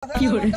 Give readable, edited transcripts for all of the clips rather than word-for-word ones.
কি হলো?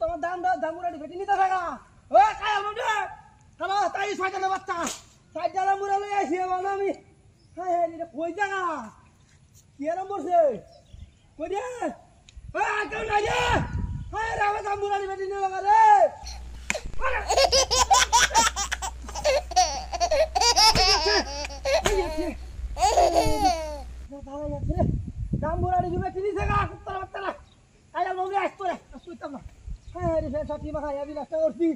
তোমার দাম দামুরাটি ভেটি নিতে থাকা তাই ছয়টা বাচ্চা চারটা দামুরা লই আইছি বাবা আমি কই জায়গা কি এরম করছে কই রে কেউ নাই রে আমার দামুরাটি ভেটি নিয়ে লাগা রে দামুরাটি ভেটি নিতে থাকা কুত্তার বাচ্চারা আয়া মনে আসতো রে আসতো না রে সাথী মাখাই আমি নাস্তা করছি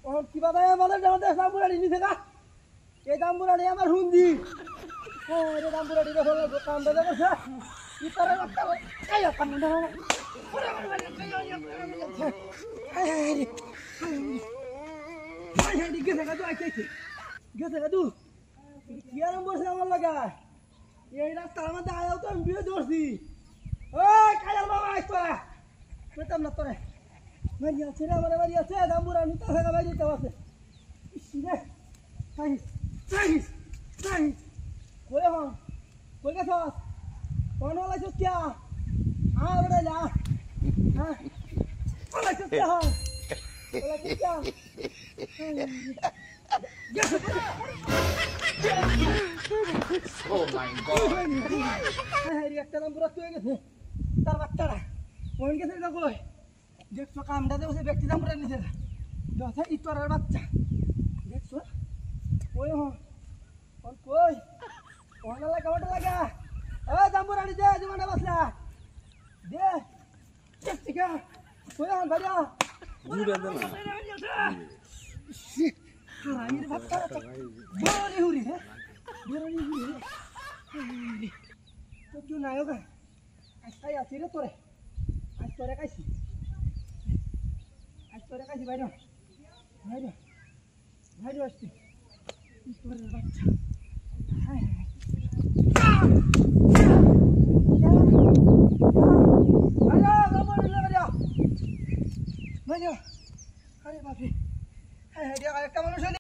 এখন কিভাবে আমাদের দামুরাটি নিতে থাকা এই দামুরাটি আমার হুন্দি রে দামুরাটি কাম বেজা করছে ইতারে বাচ্চা কাই কাম না গেছে তু কি আরাম বসে আমার লাগা এই রাস্তার মধ্যে আয়াও তো আমি বিয়ে ধরছি ওই কায়াল বাবা আসতো না পেতাম না তোরে বাড়ি আছে রে আমার বাড়ি আছে দামুরা নিতে থাকা বাড়ি তো আছে রে চাইস চাইস চাইস কই হন কই গেছস কোন লাইছস কিয়া বড় যা হ্যাঁ লাইছস কিয়া লাইছস কিয়া Oh my god. একটা দামুরা তুই গেছে তার বাচ্চারা কোন গেছে না কই দেখছো কামটা দেবছে ব্যক্তি দামুরা নিছে দশা ইতরের বাচ্চা দেখছো কই হন কোন কই কোন লাগা দামুরা নিছে জীবনটা বাসলা দে ঠিক আছে কই হন ভাইয়া জুড়ে দে না হারাইর বাচ্চা বড় হুরি হে বড় হুরি তো তুই নায়ক আজকাই আছি রে তোরে আজ তোরে কাইছি বাইরে বাইরে বাইরে আসছি তোর বাচ্চা আরে বাপরে একটা মানুষ